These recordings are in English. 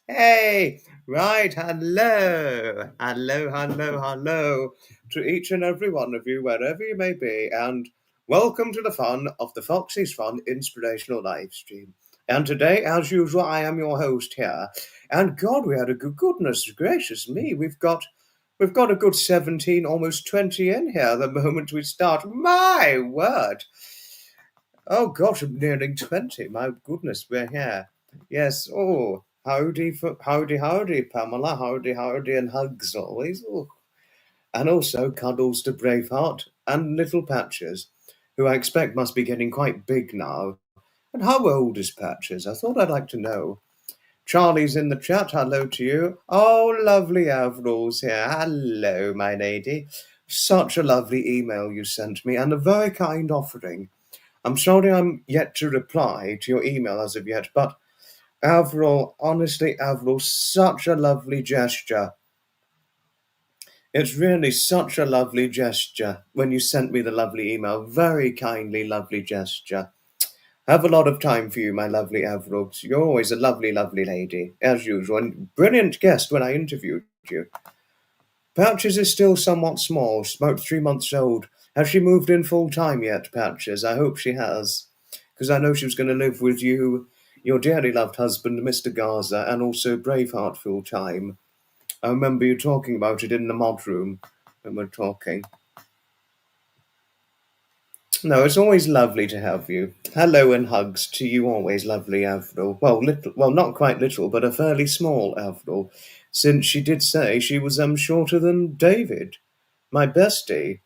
Hey, right, hello to each and every one of you, wherever you may be, and welcome to the fun of the Foxy's Fun Inspirational Livestream. And today, as usual, I am your host here. And God, we had a goodness gracious me, we've got a good 17, almost 20 in here the moment we start. My word! Oh gosh, I'm nearing 20. My goodness, we're here. Yes. Oh, howdy, Pamela. Howdy, and hugs always. Oh. And also cuddles to Braveheart and little Patches, who I expect must be getting quite big now. And how old is Patches? I thought I'd like to know. Charlie's in the chat. Hello to you. Oh, lovely Avril's here. Hello, my lady. Such a lovely email you sent me, and a very kind offering. I'm sorry I'm yet to reply to your email as of yet, but Avril, honestly, Avril, such a lovely gesture. It's really such a lovely gesture when you sent me the lovely email. Very kindly, lovely gesture. Have a lot of time for you, my lovely Avril. You're always a lovely, lovely lady, as usual, and brilliant guest when I interviewed you. Patches is still somewhat small, about 3 months old. Has she moved in full time yet, Patches? I hope she has, because I know she was going to live with you, your dearly loved husband, Mr. Garza, and also Braveheart full time. I remember you talking about it in the mod room when we're talking. No, it's always lovely to have you. Hello and hugs to you, always lovely Avril. Well, not quite little, but a fairly small Avril, since she did say she was shorter than David, my bestie.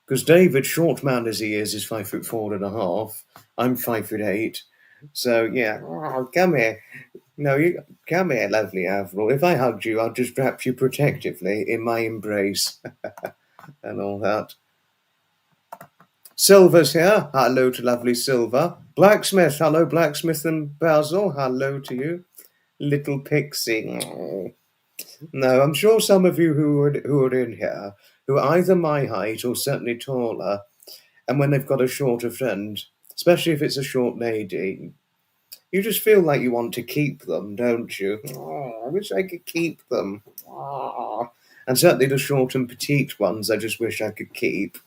Because David, short man as he is 5'4.5". I'm 5'8". So yeah, come here. No, you come here, lovely Avril. If I hugged you, I'd just wrap you protectively in my embrace and all that. Silver's here. Hello to lovely Silver. Blacksmith. Hello, Blacksmith and Basil. Hello to you. Little Pixie. No, I'm sure some of you who are in here who are either my height or certainly taller, and when they've got a shorter friend, especially if it's a short lady, you just feel like you want to keep them, don't you? Oh, I wish I could keep them. Oh. And certainly the short and petite ones, I just wish I could keep.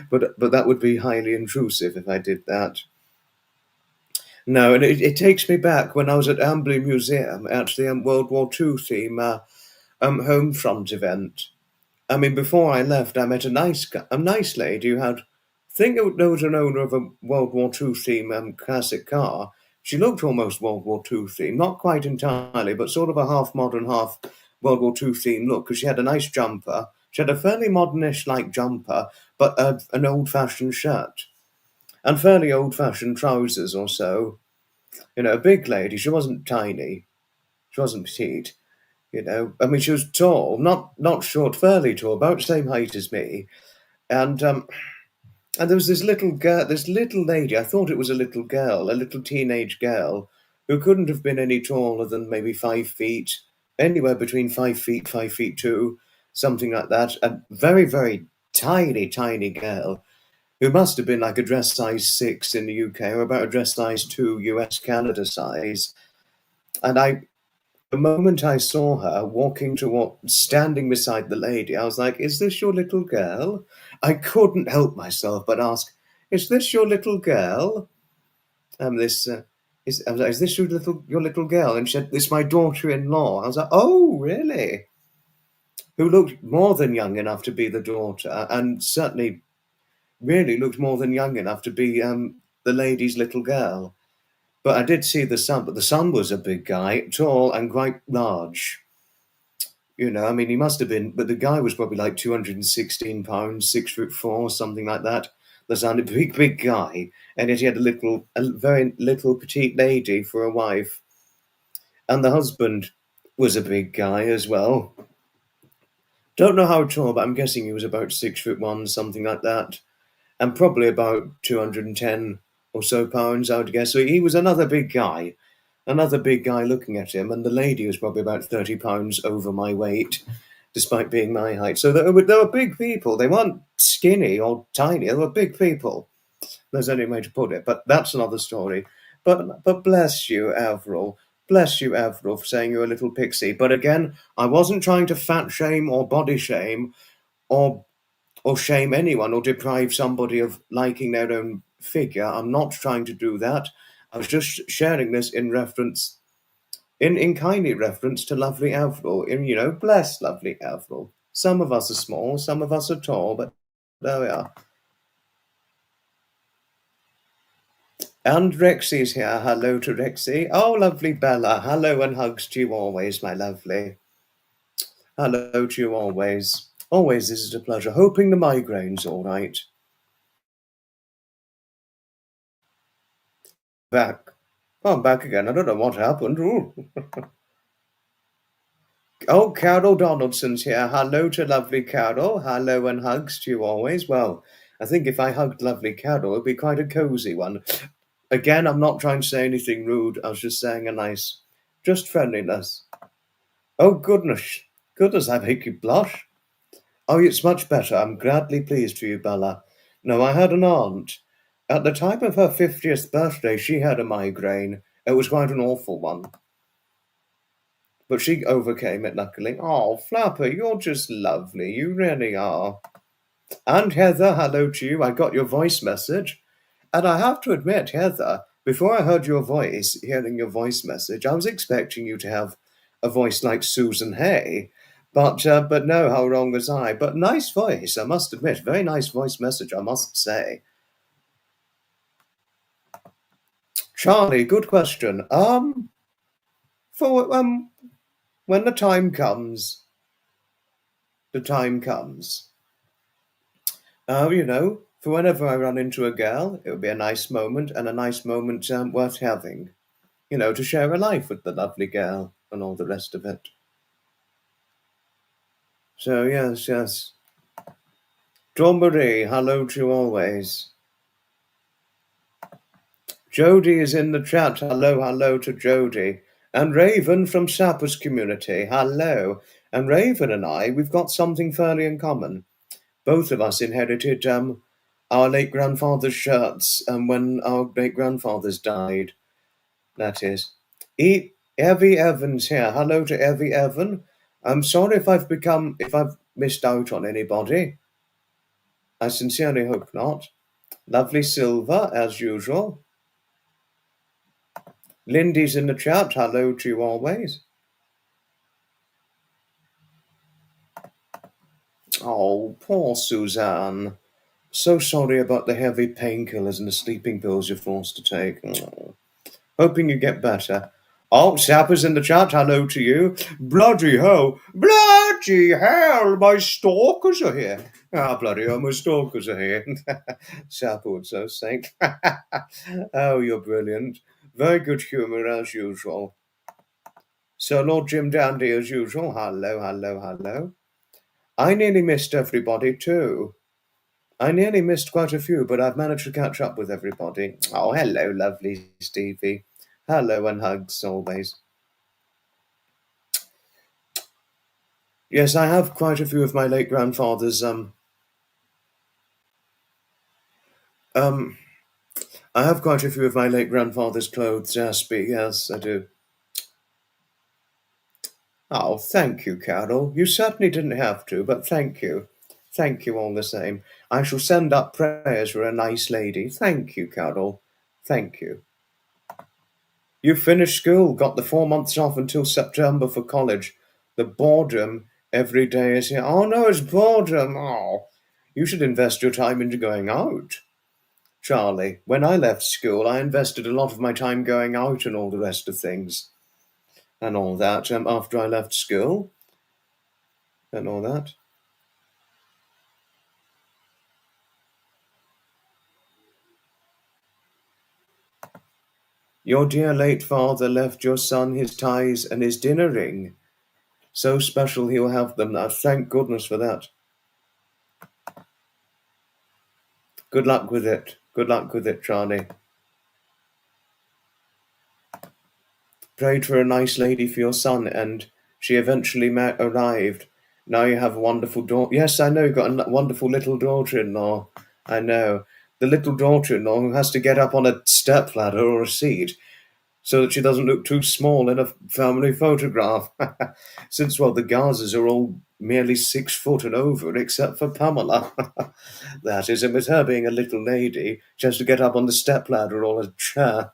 But that would be highly intrusive if I did that. No, and it takes me back when I was at Ambley Museum at the World War II theme home front event. I mean, before I left, I met a nice lady who had, I think there was an owner of a World War II theme classic car. She looked almost World War II theme, not quite entirely, but sort of a half modern, half World War II theme look, because she had a nice jumper. She had a fairly modernish like jumper, but an old-fashioned shirt and fairly old-fashioned trousers or so. You know, a big lady. She wasn't tiny. She wasn't petite. You know, I mean, she was tall, not short, fairly tall, about the same height as me. And there was this little girl, this little lady. I thought it was a little girl, a little teenage girl, who couldn't have been any taller than maybe 5 feet, anywhere between 5 feet, 5'2", something like that. A very, very tiny girl who must have been like a dress size 6 in the UK or about a dress size 2 US Canada size. And the moment I saw her standing beside the lady, I was like, "Is this your little girl?" I couldn't help myself but ask, "Is this your little girl?" I was like, "Is this your little girl?" And she said, "It's my daughter-in-law." I was like, "Oh, really?" Who looked more than young enough to be the daughter, and certainly really looked more than young enough to be the lady's little girl. But I did see the son, but the son was a big guy, tall and quite large. You know, I mean, he must have been, but the guy was probably like 216 pounds, 6'4", something like that. The son, a big guy, and yet he had a very little petite lady for a wife. And the husband was a big guy as well. Don't know how tall, but I'm guessing he was about 6'1", something like that, and probably about 210 or so pounds, I would guess. So he was another big guy looking at him, and the lady was probably about 30 pounds over my weight, despite being my height. So they were big people. They weren't skinny or tiny. They were big people. There's any way to put it, but that's another story. But bless you, Avril. Bless you, Avril, for saying you're a little pixie. But again, I wasn't trying to fat shame or body shame or shame anyone or deprive somebody of liking their own figure. I'm not trying to do that. I was just sharing this in reference, in kindly reference to lovely Avril. Bless lovely Avril. Some of us are small, some of us are tall, but there we are. And Rexy's here. Hello to Rexy. Oh, lovely Bella. Hello and hugs to you always, my lovely. Hello to you always. Always is it a pleasure. Hoping the migraine's all right. Back. Oh, I'm back again. I don't know what happened. Ooh. Oh, Carol Donaldson's here. Hello to lovely Carol. Hello and hugs to you always. Well, I think if I hugged lovely Carol, it'd be quite a cozy one. Again, I'm not trying to say anything rude. I was just saying a nice, just friendliness. Oh, goodness. Goodness, I make you blush. Oh, it's much better. I'm gladly pleased for you, Bella. No, I had an aunt. At the time of her 50th birthday, she had a migraine. It was quite an awful one. But she overcame it, luckily. Oh, Flapper, you're just lovely. You really are. And Heather, hello to you. I got your voice message. And I have to admit, Heather, before I heard your voice, hearing your voice message, I was expecting you to have a voice like Susan Hay. But no, how wrong was I? But nice voice, I must admit. Very nice voice message, I must say. Charlie, good question. When the time comes, the time comes. For whenever I run into a girl, it would be a nice moment, and a nice moment worth having. To share a life with the lovely girl and all the rest of it. So, yes. Dawn Marie, hello to you always. Jody is in the chat. Hello to Jody. And Raven from Sappers Community. Hello. And Raven and I, we've got something fairly in common. Both of us inherited our late grandfather's shirts when our late grandfathers died. That is. Evie Evans here. Hello to Evie Evan. I'm sorry if I've missed out on anybody. I sincerely hope not. Lovely Silver, as usual. Lindy's in the chat. Hello to you always. Oh, poor Suzanne. So sorry about the heavy painkillers and the sleeping pills you're forced to take. Oh. Hoping you get better. Oh, Sapper's in the chat. Hello to you. Bloody hell. Bloody hell, my stalkers are here. Bloody hell, my stalkers are here. Sapper would so say. Oh, you're brilliant. Very good humour as usual. Sir Lord Jim Dandy as usual. Hello. I nearly missed everybody too. I nearly missed quite a few, but I've managed to catch up with everybody. Oh, hello, lovely Stevie. Hello and hugs always. Yes, I have quite a few of my late grandfather's I have quite a few of my late grandfather's clothes, Jaspy. Yes, I do. Oh, thank you, Carol. You certainly didn't have to, but thank you. Thank you all the same. I shall send up prayers for a nice lady. Thank you, Carol. Thank you. You finished school, got the 4 months off until September for college. The boredom every day is here. Oh, no, it's boredom. Oh, you should invest your time into going out. Charlie, when I left school, I invested a lot of my time going out and all the rest of things. And all that after I left school. And all that. Your dear late father left your son his ties and his dinner ring. So special he'll have them now. Thank goodness for that. Good luck with it. Good luck with it, Charlie. Prayed for a nice lady for your son, and she eventually arrived. Now you have a wonderful daughter. Yes, I know, you've got a wonderful little daughter-in-law. I know. The little daughter-in-law who has to get up on a stepladder or a seat. so that she doesn't look too small in a family photograph. Since, well, the Gazas are all merely 6 foot and over, except for Pamela. That is, and with her being a little lady, she has to get up on the stepladder or a chair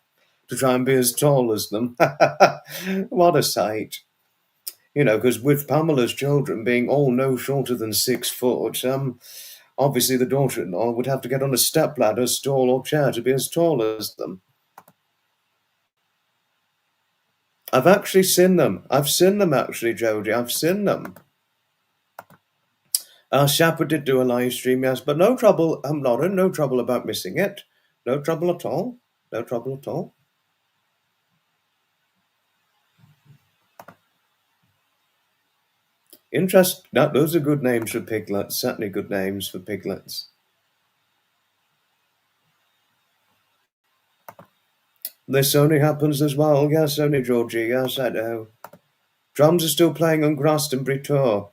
to try and be as tall as them. What a sight. Because with Pamela's children being all no shorter than 6 foot, obviously the daughter-in-law would have to get on a stepladder, stool, or chair to be as tall as them. I've actually seen them. I've seen them, actually, Jodie. I've seen them. Shapper did do a live stream, yes, but no trouble, Lauren, no trouble about missing it. No trouble at all. No trouble at all. Those are good names for piglets. Certainly good names for piglets. This only happens as well. Yes, only Georgie. Yes, I know. Drums are still playing on Glastonbury tour.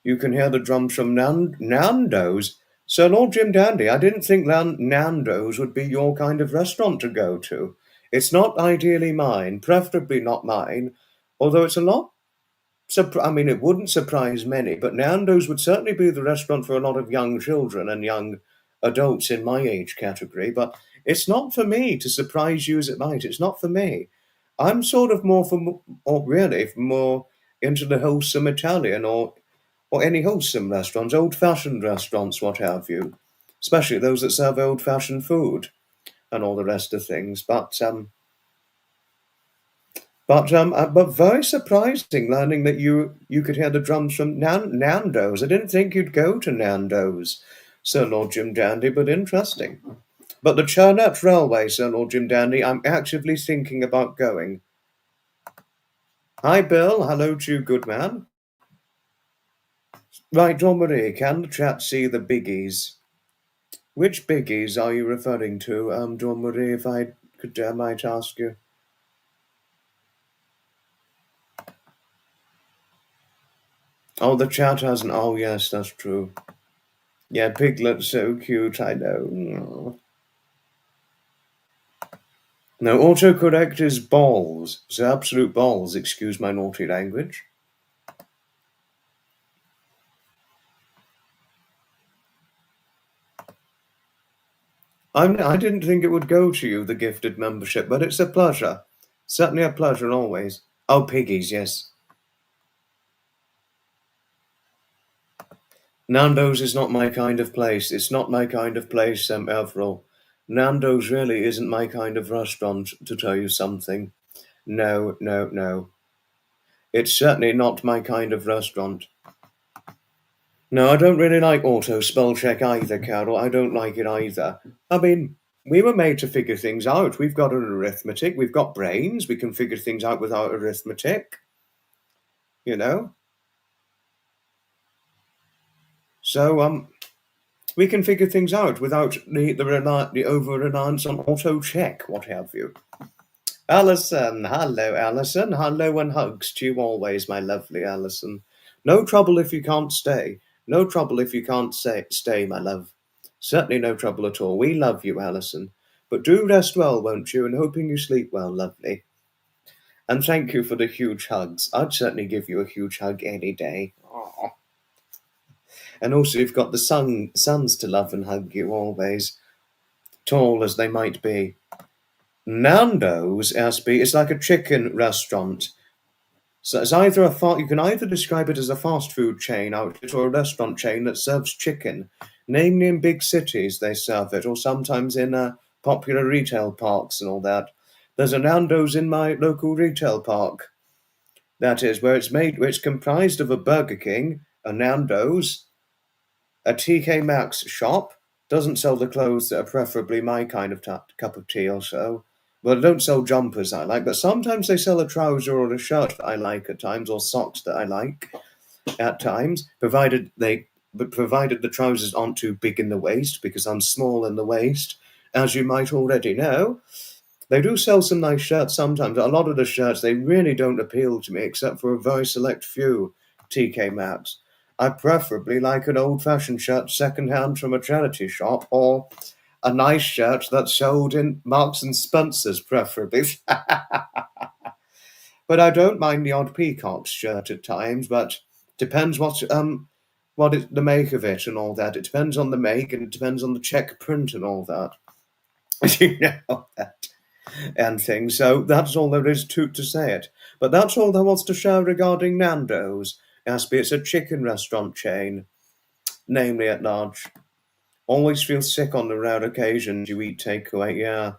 You can hear the drums from Nando's. Sir Lord Jim Dandy, I didn't think Nando's would be your kind of restaurant to go to. It's not ideally mine, preferably not mine, although it's a lot. It wouldn't surprise many, but Nando's would certainly be the restaurant for a lot of young children and young adults in my age category, but it's not for me, to surprise you as it might. It's not for me. I'm sort of more more into the wholesome Italian or any wholesome restaurants, old-fashioned restaurants, what have you, especially those that serve old-fashioned food and all the rest of things. But very surprising learning that you could hear the drums from Nando's. I didn't think you'd go to Nando's, Sir Lord Jim Dandy, but interesting. But the Churnet Railway, Sir Lord Jim Dandy, I'm actively thinking about going. Hi, Bill. Hello to you, good man. Right, Dawn Marie, can the chat see the biggies? Which biggies are you referring to, Dawn Marie, if I could might ask you? Oh, the chat hasn't. Oh, yes, that's true. Yeah, Piglet's so cute, I know. No, autocorrect is balls. It's absolute balls, excuse my naughty language. I didn't think it would go to you, the gifted membership, but it's a pleasure. Certainly a pleasure always. Oh, piggies, yes. Nando's is not my kind of place. It's not my kind of place, Avril. Nando's really isn't my kind of restaurant, to tell you something. No, no, no. It's certainly not my kind of restaurant. No, I don't really like auto spell check either, Carol. I don't like it either. I mean, we were made to figure things out. We've got an arithmetic. We've got brains. We can figure things out without arithmetic. So, we can figure things out without the over-reliance on auto check, what have you. Alison, hello, Alison. Hello and hugs to you always, my lovely Alison. No trouble if you can't stay. No trouble if you can't stay, my love. Certainly no trouble at all. We love you, Alison. But do rest well, won't you? And hoping you sleep well, lovely. And thank you for the huge hugs. I'd certainly give you a huge hug any day. Aww. And also you've got the sons to love and hug you always, tall as they might be. Nando's, Aspie, is like a chicken restaurant. So it's either you can either describe it as a fast food chain outfit or a restaurant chain that serves chicken. Namely in big cities they serve it, or sometimes in popular retail parks and all that. There's a Nando's in my local retail park. That is, where it's comprised of a Burger King, a Nando's, a TK Maxx shop. Doesn't sell the clothes that are preferably my kind of cup of tea or so. Well, they don't sell jumpers I like, but sometimes they sell a trouser or a shirt that I like at times, or socks that I like at times, provided the trousers aren't too big in the waist, because I'm small in the waist, as you might already know. They do sell some nice shirts sometimes. A lot of the shirts, they really don't appeal to me, except for a very select few TK Maxx. I preferably like an old-fashioned shirt second-hand from a charity shop, or a nice shirt that's sold in Marks and Spencer's, preferably. But I don't mind the odd peacock's shirt at times, but depends what it, the make of it and all that. It depends on the make and it depends on the check print and all that. You know that and things. So that's all there is to say it. But that's all there was to share regarding Nando's. Aspie, it's a chicken restaurant chain, namely at large. Always feel sick on the rare occasions you eat takeaway, yeah.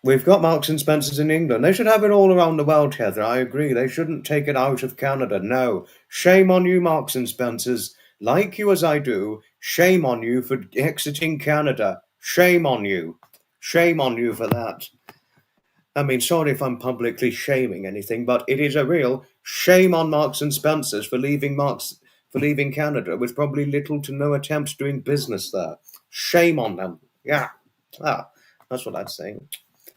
We've got Marks and Spencer's in England. They should have it all around the world, Heather. I agree. They shouldn't take it out of Canada. No. Shame on you, Marks and Spencer's. Like you as I do, shame on you for exiting Canada. Shame on you. Shame on you for that. I mean, sorry if I'm publicly shaming anything, but it is a real shame on Marks and Spencer's for leaving Canada with probably little to no attempt doing business there. Shame on them. Yeah. That's what I'd say.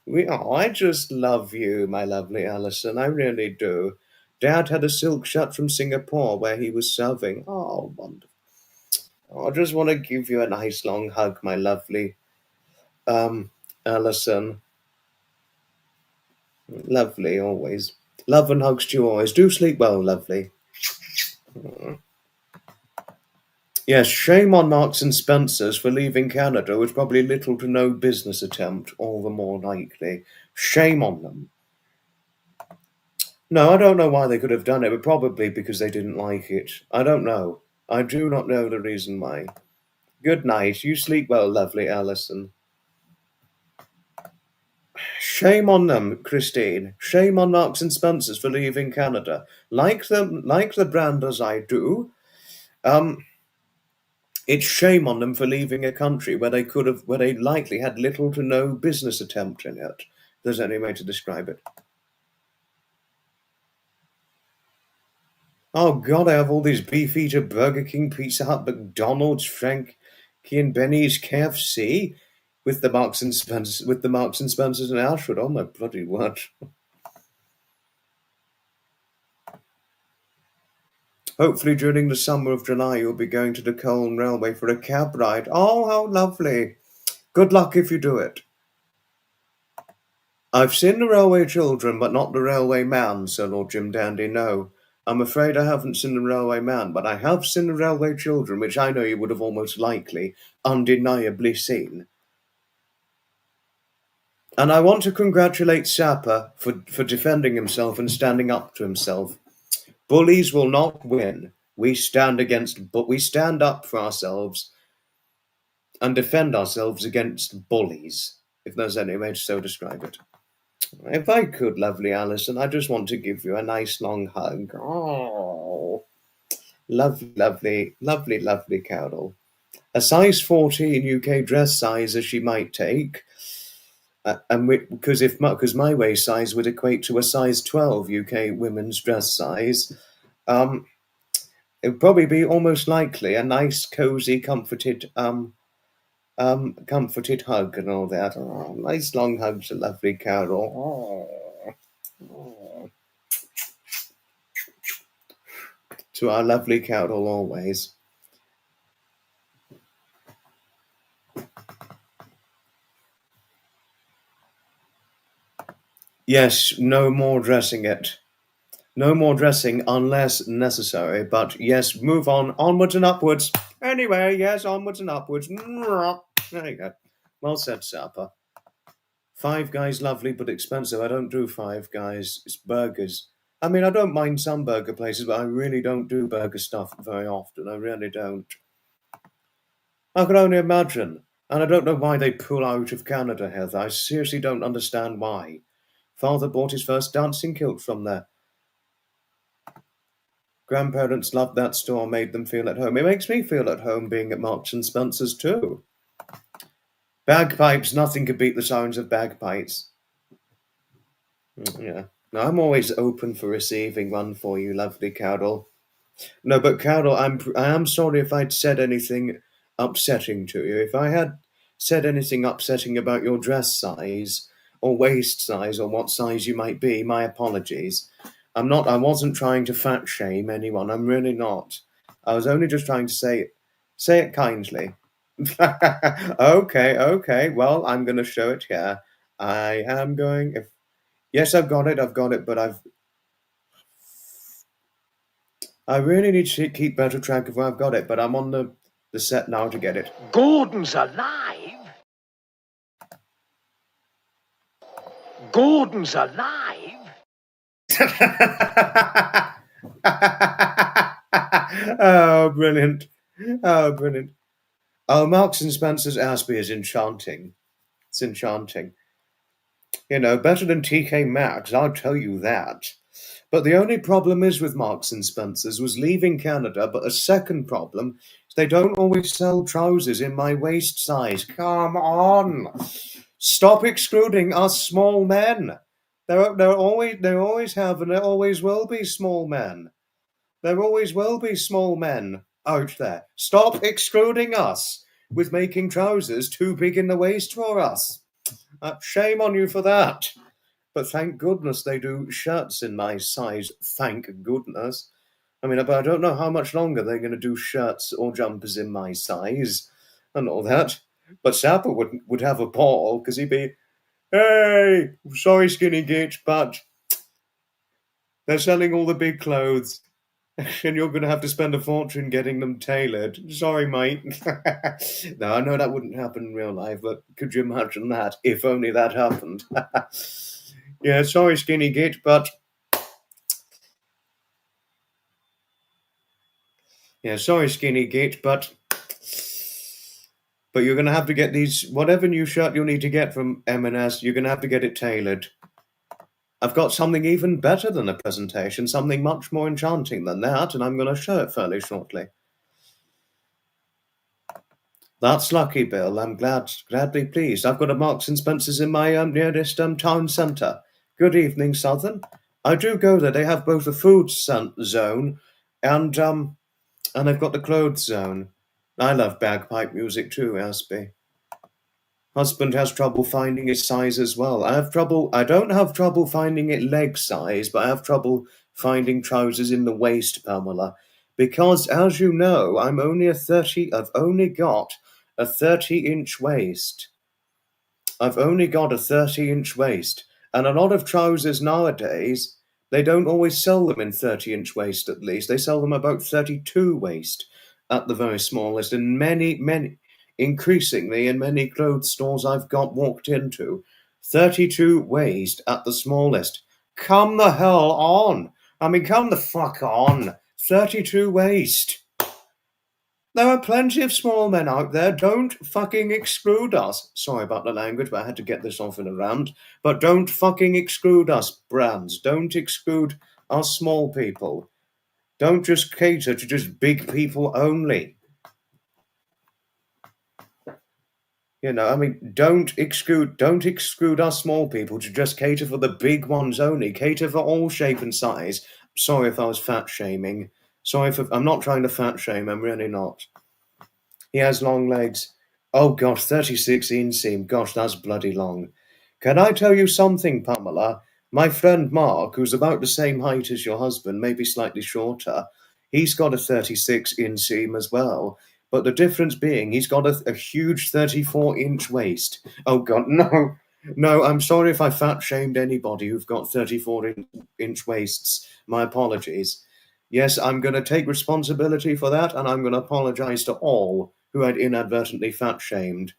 I just love you, my lovely Alison. I really do. Dad had a silk shirt from Singapore where he was serving. Oh, wonderful. I just want to give you a nice long hug, my lovely Alison. Lovely, always. Love and hugs to you always. Do sleep well, lovely. Yes, shame on Marks and Spencer's for leaving Canada with probably little to no business attempt, all the more likely. Shame on them. No, I don't know why they could have done it, but probably because they didn't like it. I don't know. I do not know the reason why. Good night. You sleep well, lovely Alison. Shame on them, Christine. Shame on Marks and Spencer's for leaving Canada. Like the brand as I do. It's shame on them for leaving a country where they likely had little to no business attempt in it. If there's any way to describe it. Oh God, I have all these Beefeater, Burger King, Pizza Hut, McDonald's, Frankie and Benny's, KFC, with the Marks and Spencers in Ashford. Oh my bloody word! Hopefully, during the summer of July, you'll be going to the Colne Railway for a cab ride. Oh, how lovely! Good luck if you do it. I've seen the Railway Children, but not the Railway Man, Sir Lord Jim Dandy. No. I'm afraid I haven't seen the Railway Man, but I have seen the Railway Children, which I know you would have almost likely, undeniably seen. And I want to congratulate Sapper for defending himself and standing up to himself. Bullies will not win. We stand up for ourselves and defend ourselves against bullies, if there's any way to so describe it. If I could, lovely Alison, I just want to give you a nice long hug. Oh, lovely Carol. A size 14 UK dress size as she might take, because my waist size would equate to a size 12 UK women's dress size. It would probably be almost likely a nice, cozy, comforted hug and all that. Oh, nice long hugs, lovely Carol. Oh. To our lovely Carol always. Yes, no more dressing it. No more dressing unless necessary, but yes, move on. Onwards and upwards. Anyway, yes, onwards and upwards. There you go. Well said, Sapper. Five Guys, lovely but expensive. I don't do Five Guys. It's burgers. I mean, I don't mind some burger places, but I really don't do burger stuff very often. I really don't. I can only imagine. And I don't know why they pull out of Canada, Heather. I seriously don't understand why. Father bought his first dancing kilt from there. Grandparents loved that store, made them feel at home. It makes me feel at home being at Marks and Spencer's too. Bagpipes, nothing could beat the sounds of bagpipes. Yeah. No, I'm always open for receiving one for you, lovely Carol. No, but Carol, I am sorry if I'd said anything upsetting to you. If I had said anything upsetting about your dress size or waist size or what size you might be, my apologies. I wasn't trying to fat shame anyone. I'm really not. I was only just trying to say Say it kindly. Okay. Well, I'm going to show it here. I am going. Yes, I've got it, but I really need to keep better track of where I've got it, but I'm on the set now to get it. Gordon's alive? Gordon's alive? Oh, brilliant. Oh, brilliant. Oh, Marks and Spencer's Ashby is enchanting. It's enchanting. You know, better than TK Maxx, I'll tell you that. But the only problem is with Marks and Spencer's was leaving Canada, but a second problem is they don't always sell trousers in my waist size. Come on. Stop excluding us small men. There always have and there always will be small men. There always will be small men out there. Stop excluding us with making trousers too big in the waist for us. Shame on you for that. But thank goodness they do shirts in my size. Thank goodness. I mean, but I don't know how much longer they're going to do shirts or jumpers in my size and all that. But Sapper would have a ball because he'd be, hey, sorry, Skinny Gitch, but they're selling all the big clothes. And you're going to have to spend a fortune getting them tailored. Sorry, mate. No, I know that wouldn't happen in real life, but could you imagine that? If only that happened. Yeah, sorry, Skinny Git, but... Yeah, sorry, Skinny Git, but you're going to have to get these... Whatever new shirt you'll need to get from M&S, you're going to have to get it tailored. I've got something even better than a presentation, something much more enchanting than that, and I'm going to show it fairly shortly. That's lucky, Bill. I'm gladly pleased. I've got a Marks and Spencer's in my nearest town centre. Good evening, Southern. I do go there. They have both a food zone and they've got the clothes zone. I love bagpipe music too, Aspie. Husband has trouble finding his size as well. I don't have trouble finding it leg size, but I have trouble finding trousers in the waist, Pamela. Because, as you know, I've only got a 30-inch waist. I've only got a 30-inch waist. And a lot of trousers nowadays, they don't always sell them in 30-inch waist at least. They sell them about 32 waist at the very smallest. And increasingly in many clothes stores I've walked into, 32 waist at the smallest. Come the hell on. I mean, come the fuck on. 32 waist. There are plenty of small men out there. Don't fucking exclude us. Sorry about the language, but I had to get this off in a rant. But don't fucking exclude us, brands. Don't exclude us small people. Don't just cater to just big people only. You know, I mean, don't exclude us small people to just cater for the big ones only. Cater for all shape and size. Sorry if I was fat shaming. I'm not trying to fat shame. I'm really not. He has long legs. Oh gosh, 36 inseam. Gosh, that's bloody long. Can I tell you something, Pamela? My friend Mark, who's about the same height as your husband, maybe slightly shorter, he's got a 36 inseam as well. But the difference being he's got a huge 34-inch waist. Oh God, no. No, I'm sorry if I fat shamed anybody who've got 34-inch waists. My apologies. Yes, I'm going to take responsibility for that, and I'm going to apologize to all who I'd inadvertently fat shamed.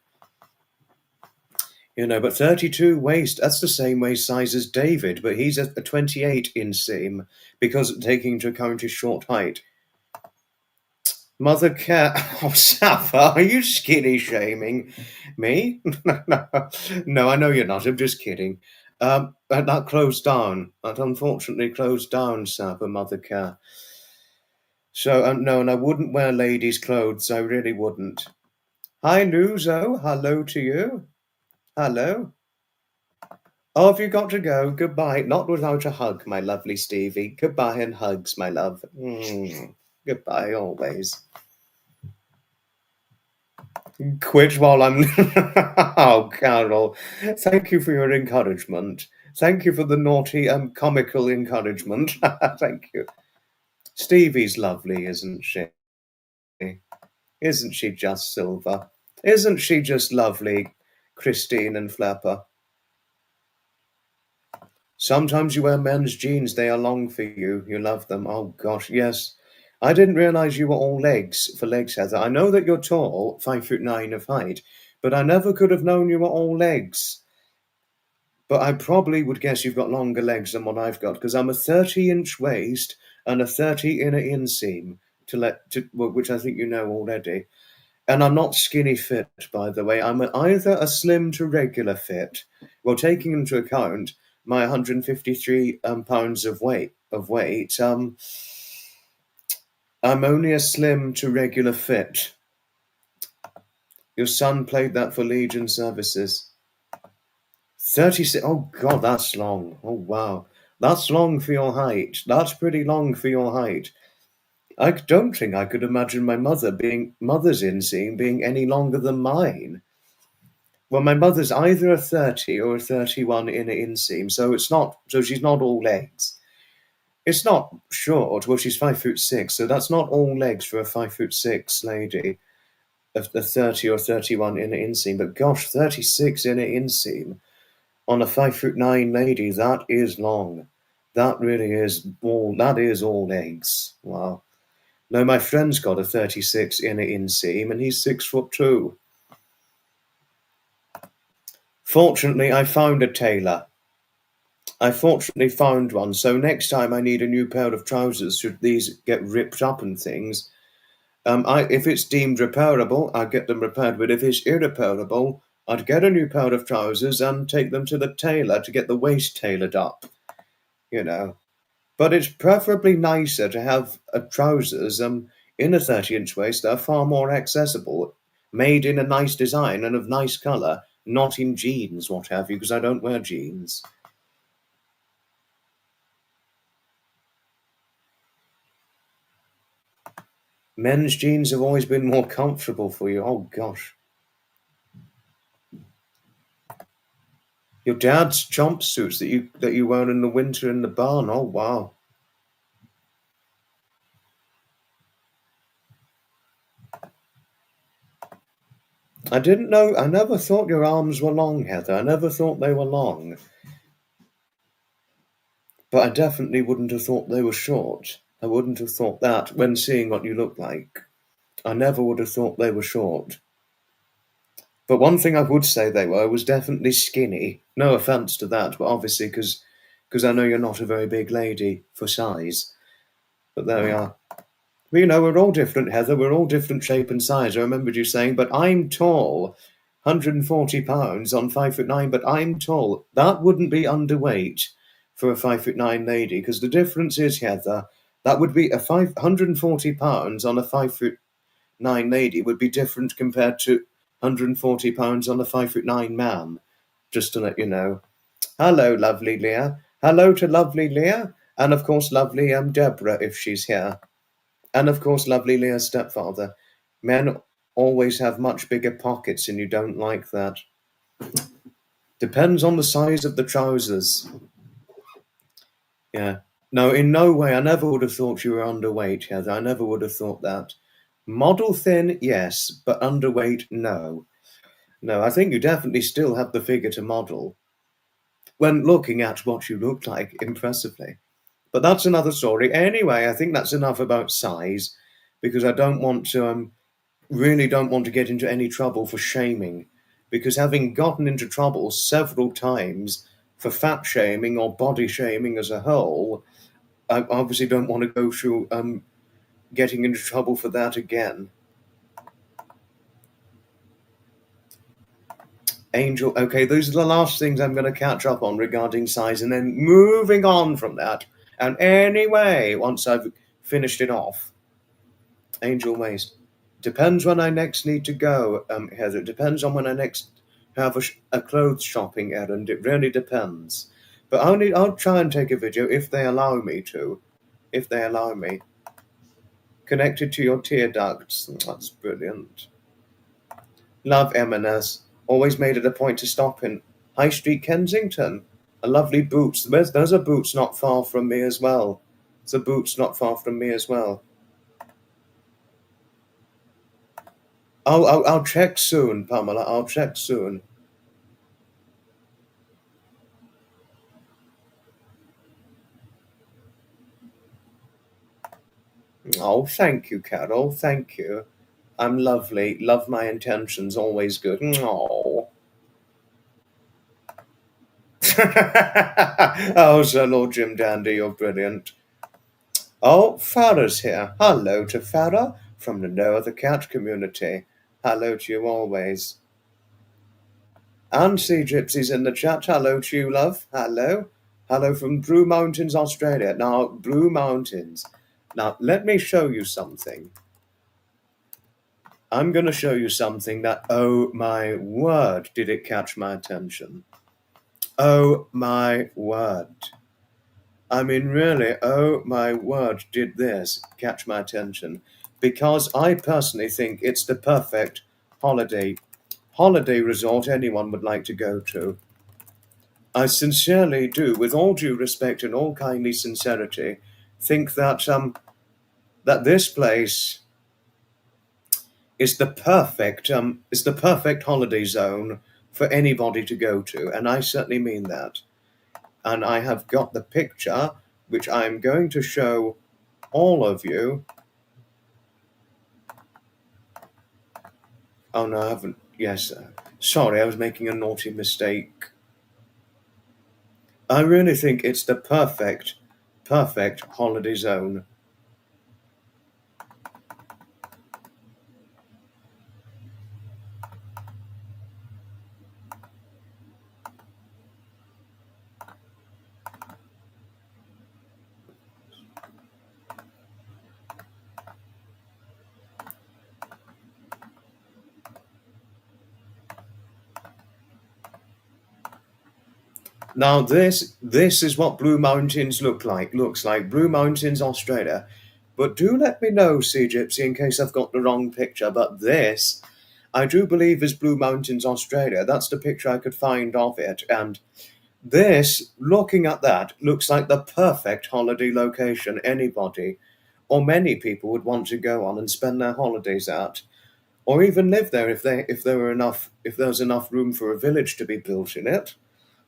You know, but 32 waist, that's the same waist size as David, but he's a 28 inseam because taking into account his short height. Mother Cat, oh, Sappho, are you skinny shaming me? No, I know you're not. I'm just kidding. That closed down. That unfortunately closed down, Sappho, Mother Cat. So, no, and I wouldn't wear ladies' clothes. I really wouldn't. Hi, Nuzo. Hello to you. Hello. Oh, have you got to go? Goodbye. Not without a hug, my lovely Stevie. Goodbye and hugs, my love. Goodbye, always. Quit while I'm... Oh, Carol. Thank you for your encouragement. Thank you for the naughty and comical encouragement. Thank you. Stevie's lovely, isn't she? Isn't she just silver? Isn't she just lovely, Christine and Flapper? Sometimes you wear men's jeans, they are long for you. You love them. Oh gosh, yes. I didn't realise you were all legs for legs, Heather. I know that you're tall, 5'9" of height, but I never could have known you were all legs. But I probably would guess you've got longer legs than what I've got, because I'm a 30-inch waist and a 30 inner inseam, which I think you know already. And I'm not skinny fit, by the way. I'm either a slim to regular fit. Well, taking into account my 153 pounds of weight, I'm only a slim to regular fit. Your son played that for Legion Services. 36. Oh God, that's long. Oh wow, that's long for your height. That's pretty long for your height. I don't think I could imagine my mother's inseam being any longer than mine. Well, my mother's either a 30 or a 31 inner inseam, so she's not all legs. It's not short. Well, she's 5'6", so that's not all legs for a 5'6" lady. A 30 or 31 inner inseam, but gosh, 36 inner inseam on a 5'9" lady, that is long. That really is all legs. Wow. No, my friend's got a 36 inner inseam and he's 6'2". Fortunately, I found a tailor. I fortunately found one, so next time I need a new pair of trousers, should these get ripped up and things, if it's deemed repairable, I'd get them repaired, but if it's irreparable, I'd get a new pair of trousers and take them to the tailor to get the waist tailored up, you know. But it's preferably nicer to have trousers in a 30-inch waist that are far more accessible, made in a nice design and of nice colour, not in jeans, what have you, because I don't wear jeans. Men's jeans have always been more comfortable for you. Oh gosh. Your dad's jumpsuits that you wear in the winter in the barn. Oh wow. I didn't know. I never thought your arms were long, Heather. I never thought they were long. But I definitely wouldn't have thought they were short. I wouldn't have thought that when seeing what you look like. I never would have thought they were short. But one thing I would say they were was definitely skinny. No offence to that, but obviously because I know you're not a very big lady for size. But there we are. Well, you know, we're all different, Heather. We're all different shape and size. I remembered you saying, but I'm tall. 140 pounds on 5'9", but I'm tall. That wouldn't be underweight for a 5'9" lady, because the difference is, Heather, that would be 140 pounds on a 5'9" lady would be different compared to 140 pounds on a 5'9" man. Just to let you know. Hello, lovely Leah. Hello to lovely Leah, and of course, lovely Deborah if she's here. And of course, lovely Leah's stepfather. Men always have much bigger pockets, and you don't like that. Depends on the size of the trousers. Yeah. No, in no way. I never would have thought you were underweight, Heather. I never would have thought that. Model thin, yes, but underweight, no. No, I think you definitely still have the figure to model when looking at what you look like impressively. But that's another story. Anyway, I think that's enough about size, because I don't want to really don't want to get into any trouble for shaming, because having gotten into trouble several times for fat shaming or body shaming as a whole, I obviously don't want to go through getting into trouble for that again. Angel, okay, those are the last things I'm going to catch up on regarding size, and then moving on from that. And anyway, once I've finished it off, Angel waist. Depends when I next need to go, Heather. It depends on when I next have a clothes shopping errand. It really depends. But I'll try and take a video if they allow me to. If they allow me. Connected to your tear ducts. That's brilliant. Love M&S. Always made it a point to stop in High Street, Kensington. A lovely Boots. There's a Boots not far from me as well. There's a Boots not far from me as well. I'll check soon, Pamela. I'll check soon. Oh, thank you, Carol. Thank you. I'm lovely. Love my intentions. Always good. Oh. Oh, Sir Lord Jim Dandy, you're brilliant. Oh, Farah's here. Hello to Farah from the No Other Cat community. Hello to you always. And Sea Gypsy's in the chat. Hello to you, love. Hello. Hello from Blue Mountains, Australia. Now, Blue Mountains. Now, let me show you something. I'm going to show you something that, oh my word, did it catch my attention. Oh my word. I mean, really, oh my word, did this catch my attention. Because I personally think it's the perfect holiday resort anyone would like to go to. I sincerely do, with all due respect and all kindly sincerity, think that that this place is the perfect holiday zone for anybody to go to, and I certainly mean that. And I have got the picture, which I'm going to show all of you. Oh no, I haven't. Yes, sorry, I was making a naughty mistake. I really think it's the perfect holiday zone. Now this is what Blue Mountains looks like Blue Mountains, Australia. But do let me know, Sea Gypsy, in case I've got the wrong picture. But this, I do believe, is Blue Mountains, Australia. That's the picture I could find of it. And this, looking at that, looks like the perfect holiday location anybody or many people would want to go on and spend their holidays at, or even live there if there was enough room for a village to be built in it.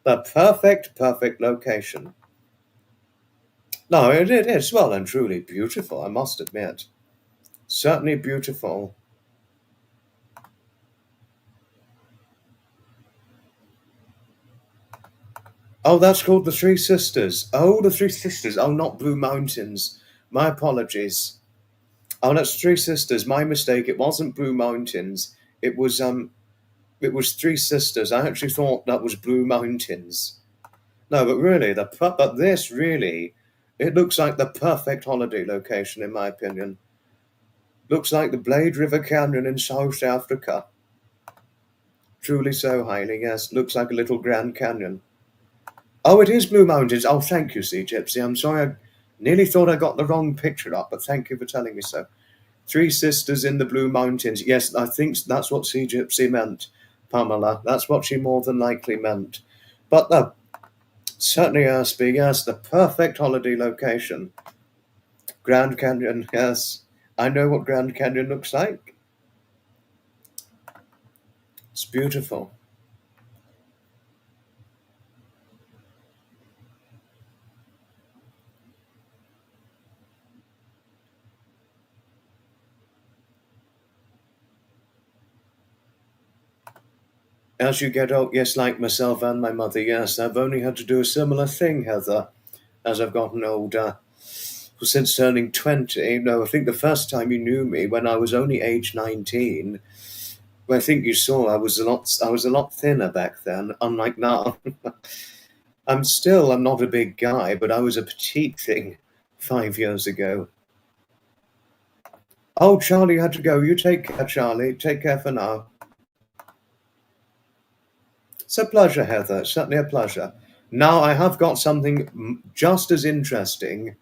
The perfect location. No, it is well and truly beautiful, I must admit. Certainly beautiful. Oh, that's called the Three Sisters. Oh, the Three Sisters. Oh, not Blue Mountains. My apologies. Oh, that's Three Sisters. My mistake. It wasn't Blue Mountains. It was Three Sisters. I actually thought that was Blue Mountains. No, but really, but this really, it looks like the perfect holiday location in my opinion. Looks like the Blade River Canyon in South Africa. Truly so, Hailey, yes. Looks like a little Grand Canyon. Oh, it is Blue Mountains. Oh, thank you, Sea Gypsy. I'm sorry, I nearly thought I got the wrong picture up, but thank you for telling me so. Three Sisters in the Blue Mountains. Yes, I think that's what Sea Gypsy meant, Pamela. That's what she more than likely meant. But certainly, Earthby, yes, the perfect holiday location. Grand Canyon, yes. I know what Grand Canyon looks like. It's beautiful. As you get old, yes, like myself and my mother, yes, I've only had to do a similar thing, Heather, as I've gotten older. Since turning 20, no, I think the first time you knew me when I was only age 19, I think you saw I was a lot thinner back then, unlike now. I'm not a big guy, but I was a petite thing 5 years ago. Oh, Charlie had to go. You take care, Charlie. Take care for now. It's a pleasure, Heather. Certainly a pleasure. Now I have got something just as interesting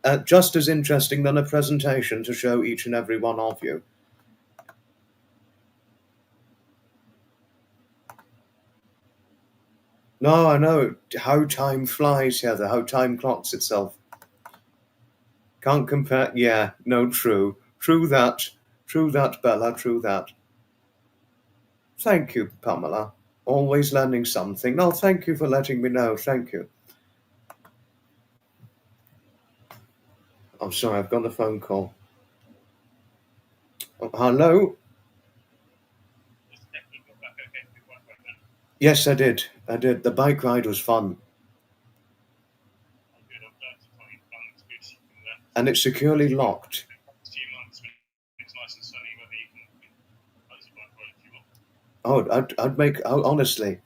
than a presentation to show each and every one of you. No, I know how time flies, Heather, how time clocks itself. Can't compare. Yeah, no, true that. True that, Bella, true that. Thank you, Pamela. Always learning something. No, thank you for letting me know. Thank you. I'm sorry, I've got a phone call. Oh, hello? Yes, I did. I did. The bike ride was fun. And it's securely locked. Oh, I'd make, honestly,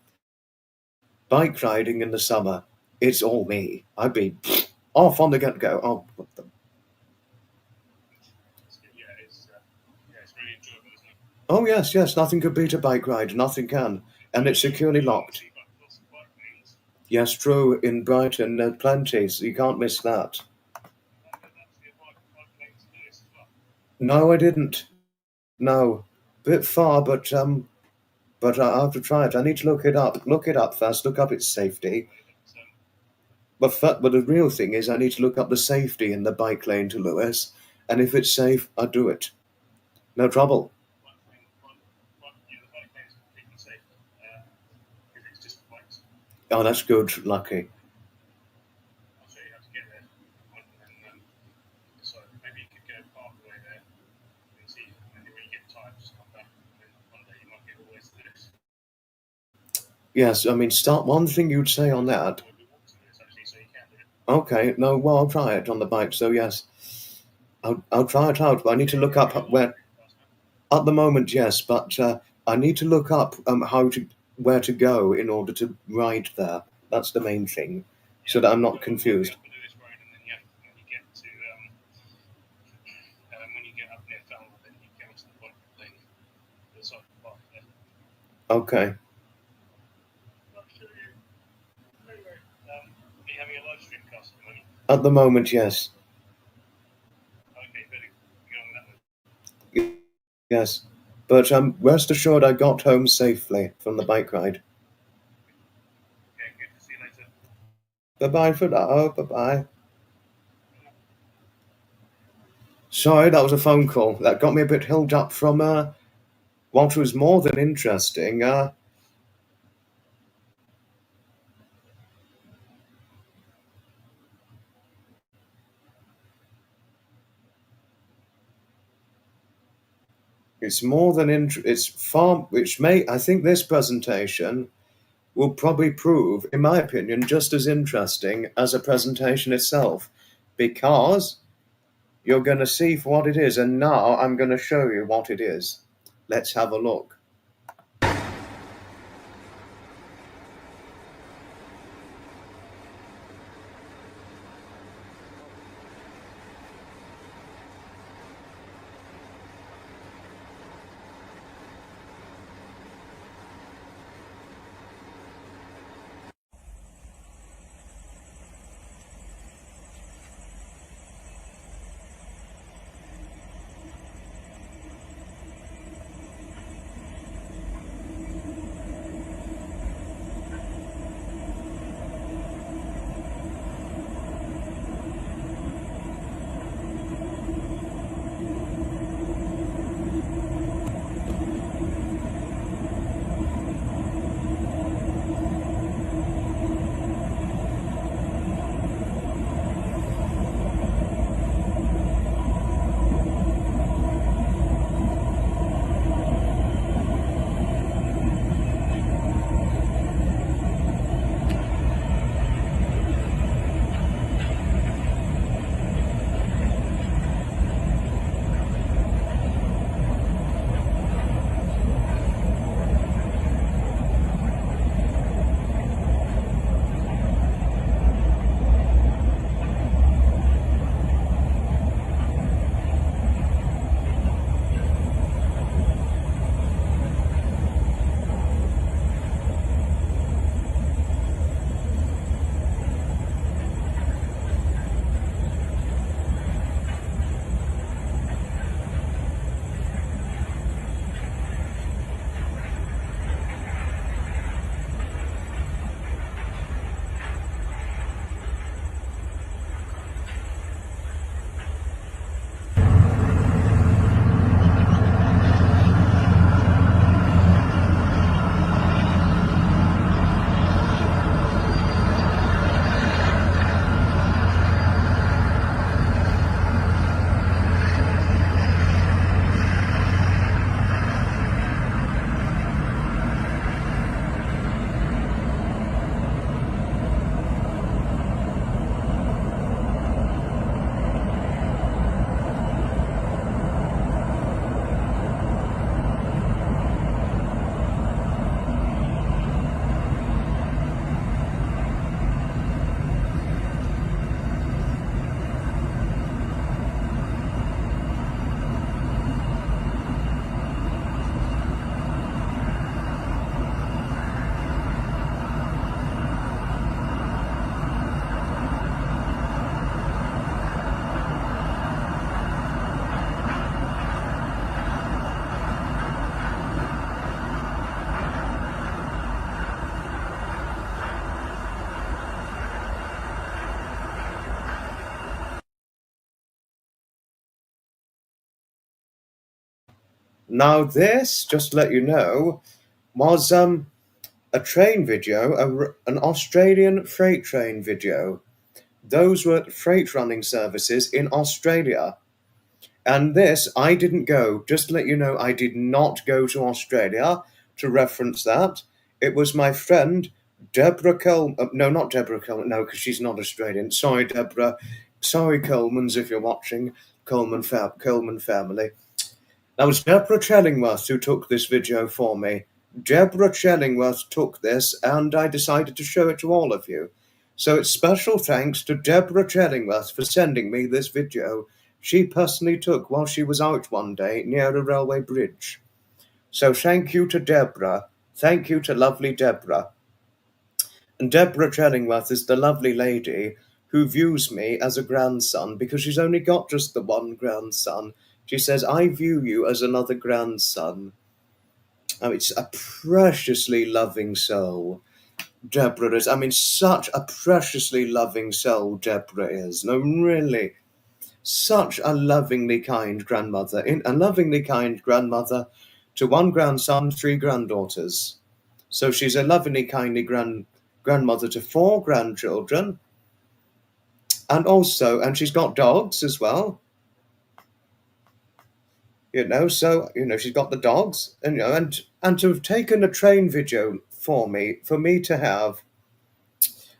bike riding in the summer, it's all me. I'd be off on the get-go. Oh, what the... Oh, yes, yes, nothing could beat a bike ride. Nothing can. And it's securely locked. Yes, true. In Brighton, there's plenty, so you can't miss that. No, I didn't. No. Bit far, but I have to try it. I need to look it up. Look it up first. Look up its safety. But the real thing is, I need to look up the safety in the bike lane to Lewis, and if it's safe, I do it. No trouble. Oh, that's good. Lucky. Yes, I mean, start one thing you'd say on that. Okay, no, well, I'll try it on the bike. So yes, I'll try it out. But I need to look up where. At the moment, yes, but I need to look up where to go in order to ride there. That's the main thing, so that I'm not confused. Okay. At the moment, yes. Yes. But rest assured I got home safely from the bike ride. Bye-bye for now. Bye-bye. Sorry, that was a phone call. That got me a bit held up from what was more than interesting. It's more than it's far, which may, I think this presentation will probably prove, in my opinion, just as interesting as a presentation itself, because you're going to see for what it is, and now I'm going to show you what it is. Let's have a look. Now this, just to let you know, was a train video, an Australian freight train video. Those were freight running services in Australia. And this, I didn't go. Just to let you know, I did not go to Australia to reference that. It was my friend, Deborah Coleman. No, not Deborah Coleman. No, because she's not Australian. Sorry, Deborah. Sorry, Colemans, if you're watching. Coleman family. That was Deborah Chellingworth who took this video for me. Deborah Chellingworth took this, and I decided to show it to all of you. So it's special thanks to Deborah Chellingworth for sending me this video she personally took while she was out one day near a railway bridge. So thank you to Deborah. Thank you to lovely Deborah. And Deborah Chellingworth is the lovely lady who views me as a grandson because she's only got just the one grandson. She says, I view you as another grandson. Oh, it's a preciously loving soul. Deborah is. I mean, such a preciously loving soul Deborah is. No, really. Such a lovingly kind grandmother. A lovingly kind grandmother to one grandson, 3 granddaughters. So she's a lovingly, kindly grandmother to 4 grandchildren. And she's got dogs as well. She's got the dogs, and to have taken a train video for me to have,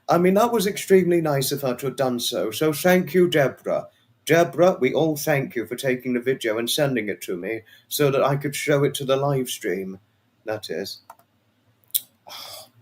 I mean, that was extremely nice of her to have done so. So thank you, Deborah. Deborah, we all thank you for taking the video and sending it to me so that I could show it to the live stream. That is.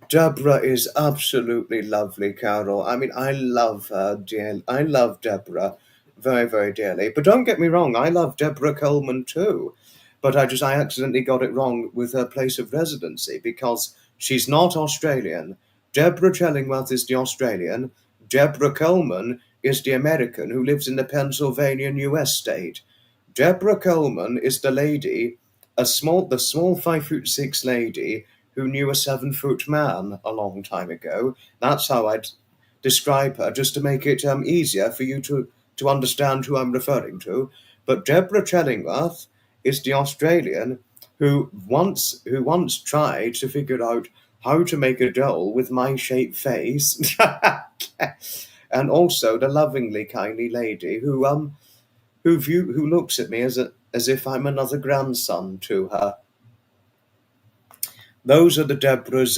Deborah is absolutely lovely, Carol. I mean, I love her, dear. I love Deborah very, very dearly. But don't get me wrong, I love Deborah Coleman too. But I accidentally got it wrong with her place of residency because she's not Australian. Deborah Chellingworth is the Australian. Deborah Coleman is the American who lives in the Pennsylvania US state. Deborah Coleman is the lady, the small 5'6" lady who knew a 7-foot man a long time ago. That's how I'd describe her, just to make it easier for you to understand who I'm referring to. But Deborah Chellingworth is the Australian who once tried to figure out how to make a doll with my shaped face, and also the lovingly, kindly lady who looks at me as if I'm another grandson to her. Those are the Deborahs.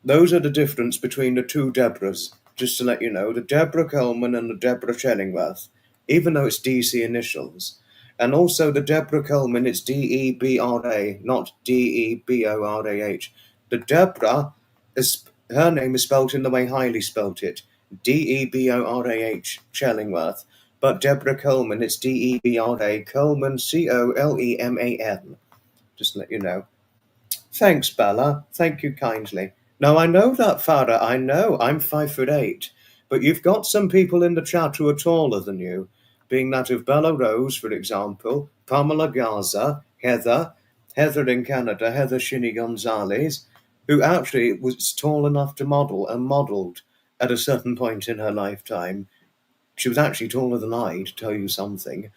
Those are the difference between the 2 Deborahs. Just to let you know, the Deborah Coleman and the Deborah Chellingworth, even though it's DC initials. And also the Deborah Coleman, it's Debra, not Deborah. The Deborah, her name is spelt in the way Hailey spelt it, Deborah Chellingworth. But Deborah Coleman, it's Debra, Coleman, Coleman. Just to let you know. Thanks, Bella. Thank you kindly. Now, I know that, Farah. I know. I'm 5'8". But you've got some people in the chat who are taller than you, being that of Bella Rose, for example, Pamela Garza, Heather in Canada, Heather Shinny Gonzalez, who actually was tall enough to model and modeled at a certain point in her lifetime. She was actually taller than I, to tell you something.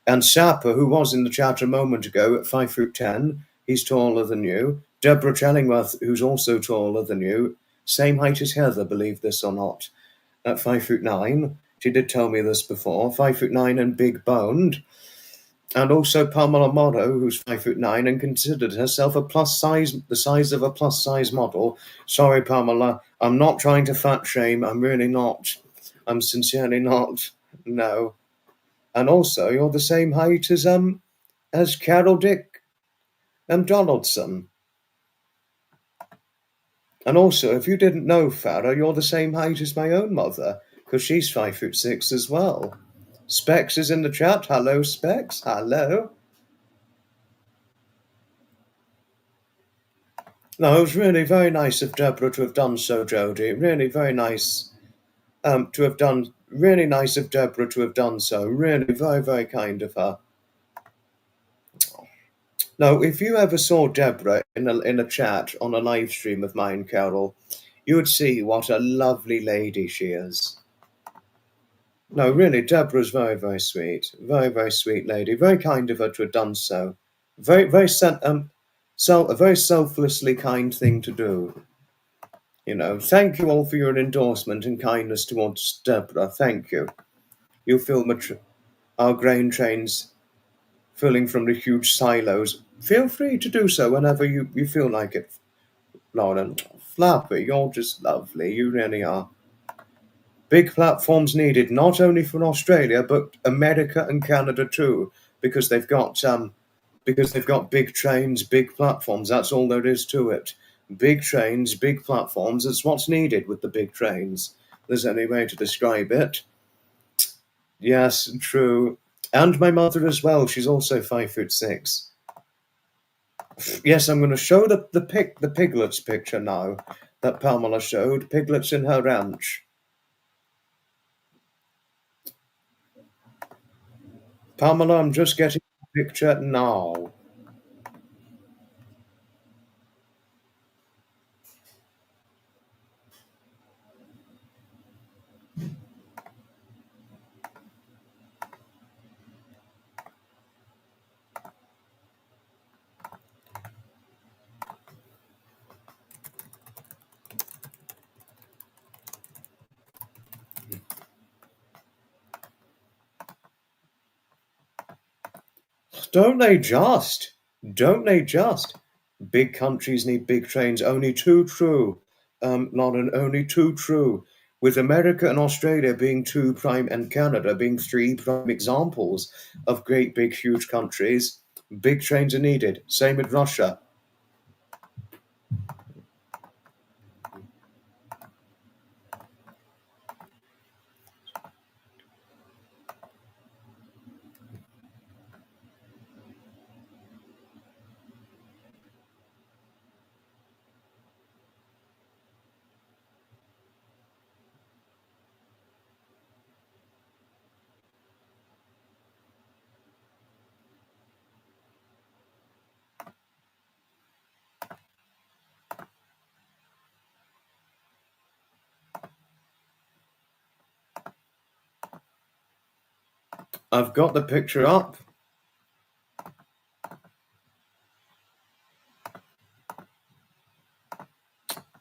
And Sapper, who was in the chat a moment ago at 5'10", he's taller than you. Deborah Chellingworth, who's also taller than you, same height as Heather, believe this or not, at 5'9". She did tell me this before, 5'9" and big boned. And also Pamela Morrow, who's 5'9" and considered herself the size of a plus size model. Sorry, Pamela, I'm not trying to fat shame. I'm really not. I'm sincerely not. No. And also, you're the same height as Carol Dick Donaldson. And also, if you didn't know, Farah, you're the same height as my own mother, because she's 5'6" as well. Specs is in the chat. Hello, Specs. Hello. No, it was really very nice of Deborah to have done so, Jodie. Really very nice to have done. Really nice of Deborah to have done so. Really very, very kind of her. Now, if you ever saw Deborah in a chat on a live stream of mine, Carol, you would see what a lovely lady she is. No, really, Deborah's very, very sweet. Very, very sweet lady. Very kind of her to have done so. Very, very, a very selflessly kind thing to do. Thank you all for your endorsement and kindness towards Deborah. Thank you. You fill our grain trains filling from the huge silos. Feel free to do so whenever you feel like it, Lauren. Flappy, you're just lovely. You really are. Big platforms needed, not only for Australia, but America and Canada too, because they've got big trains, big platforms. That's all there is to it. Big trains, big platforms. It's what's needed with the big trains. There's any way to describe it. Yes, true. And my mother as well. She's also 5'6". Yes, I'm going to show the Piglets picture now that Pamela showed. Piglets in her ranch. Pamela, I'm just getting the picture now. Don't they just? Don't they just? Big countries need big trains. Only too true, Lauren. Only too true. With America and Australia being two prime and Canada being three prime examples of great big huge countries, big trains are needed. Same with Russia. I've got the picture up.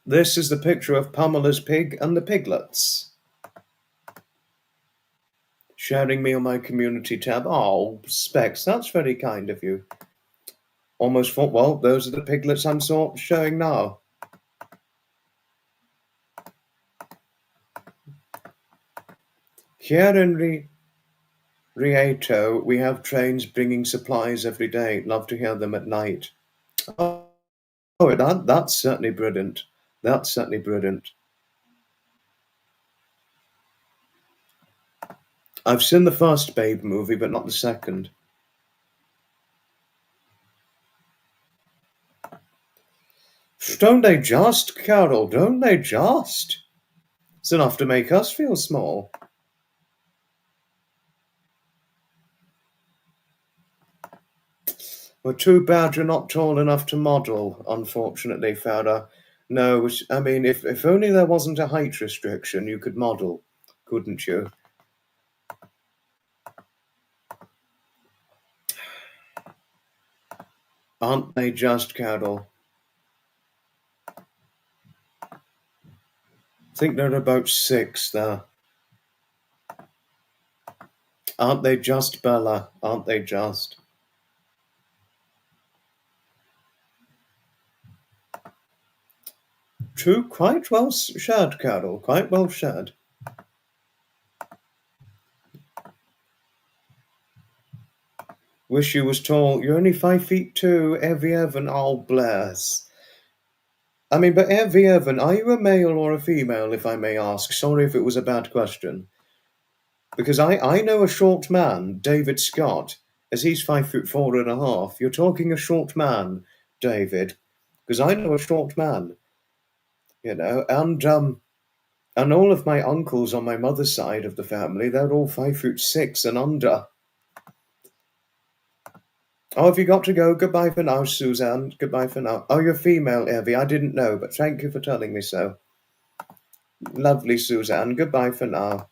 This is the picture of Pamela's pig and the piglets. Sharing me on my community tab. Oh, Specs, that's very kind of you. Almost thought, well, those are the piglets I'm showing now. Here in Rieto, we have trains bringing supplies every day. Love to hear them at night. Oh, that's certainly brilliant. That's certainly brilliant. I've seen the first Babe movie, but not the second. Don't they just, Carol? Don't they just? It's enough to make us feel small. Well, too bad you're not tall enough to model, unfortunately, Farah. No, I mean, if only there wasn't a height restriction, you could model, couldn't you? Aren't they just, Carol? I think they're about 6 there. Aren't they just, Bella? Aren't they just? True, quite well shared, Carol. Quite well shared. Wish you was tall. You're only 5'2", Evie Evan. Oh, bless. I mean, but Evie Evan, are you a male or a female, if I may ask? Sorry if it was a bad question. Because I know a short man, David Scott, as he's 5'4.5". You're talking a short man, David. Because I know a short man, and all of my uncles on my mother's side of the family, they're all 5'6" and under. Oh, have you got to go? Goodbye for now, Suzanne. Goodbye for now. Oh, you're female, Evie. I didn't know, but thank you for telling me so. Lovely, Suzanne. Goodbye for now.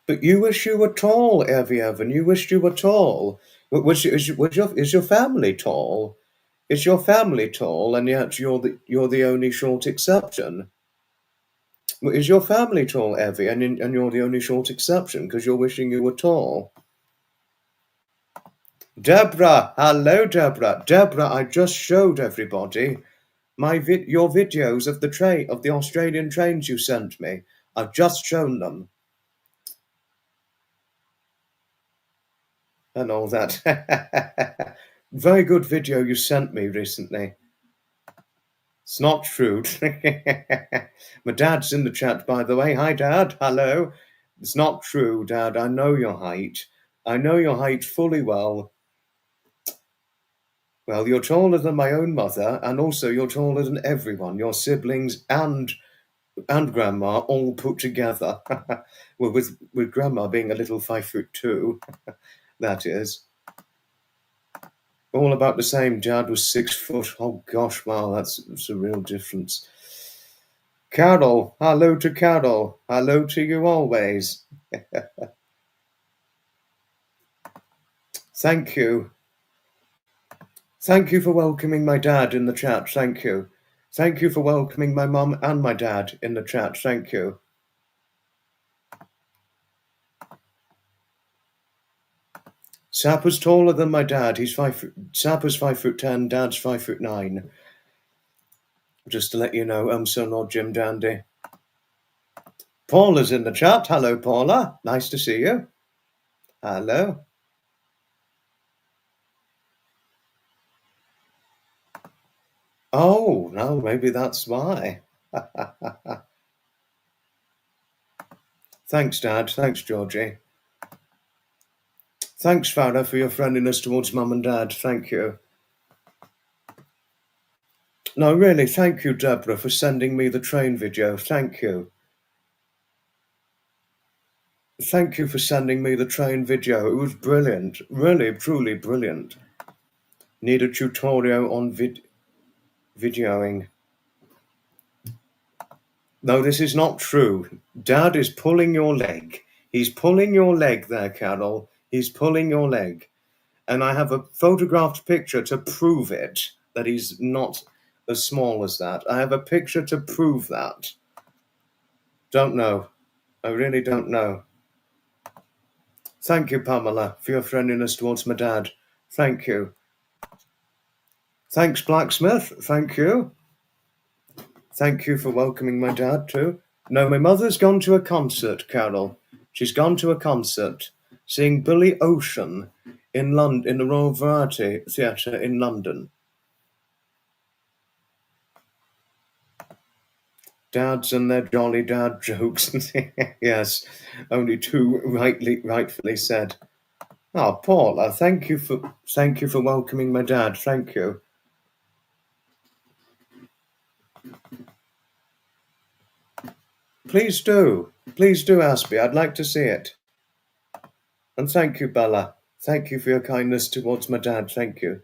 But you wish you were tall, Evie Evan. You wished you were tall. Is your family tall? Is your family tall, and yet you're the only short exception? Is your family tall, Evie, and you're the only short exception because you're wishing you were tall? Deborah, hello, Deborah. Deborah, I just showed everybody your videos of the Australian trains you sent me. I've just shown them and all that. Very good video you sent me recently. It's not true. My dad's in the chat, by the way. Hi, Dad. Hello. It's not true, Dad. I know your height. I know your height fully well. Well, you're taller than my own mother, and also you're taller than everyone, your siblings and Grandma all put together. Well, with Grandma being a little 5'2", that is. All about the same. Dad was 6 foot. Oh gosh, wow, that's a real difference. Carol, hello to Carol. Hello to you always. Thank you. Thank you for welcoming my dad in the chat. Thank you. Thank you for welcoming my mum and my dad in the chat. Thank you. Sapper's taller than my dad. Sapper's 5'10", Dad's 5'9". Just to let you know, I'm so not Jim Dandy. Paula's in the chat. Hello, Paula. Nice to see you. Hello. Oh, no, maybe that's why. Thanks, Dad. Thanks, Georgie. Thanks, Farah, for your friendliness towards Mum and Dad. Thank you. No, really, thank you, Deborah, for sending me the train video. Thank you. Thank you for sending me the train video. It was brilliant. Really, truly brilliant. Need a tutorial on videoing. No, this is not true. Dad is pulling your leg. He's pulling your leg there, Carol. He's pulling your leg. And I have a photographed picture to prove it, that he's not as small as that. I have a picture to prove that. Don't know. I really don't know. Thank you, Pamela, for your friendliness towards my dad. Thank you. Thanks, Blacksmith. Thank you. Thank you for welcoming my dad, too. No, my mother's gone to a concert, Carol. She's gone to a concert, seeing Billy Ocean in the Royal Variety Theatre in London. Dads and their jolly dad jokes. Yes, only two rightfully said. Oh, Paula, thank you for welcoming my dad. Thank you. Please do, Aspie. I'd like to see it. And thank you, Bella. Thank you for your kindness towards my dad. Thank you.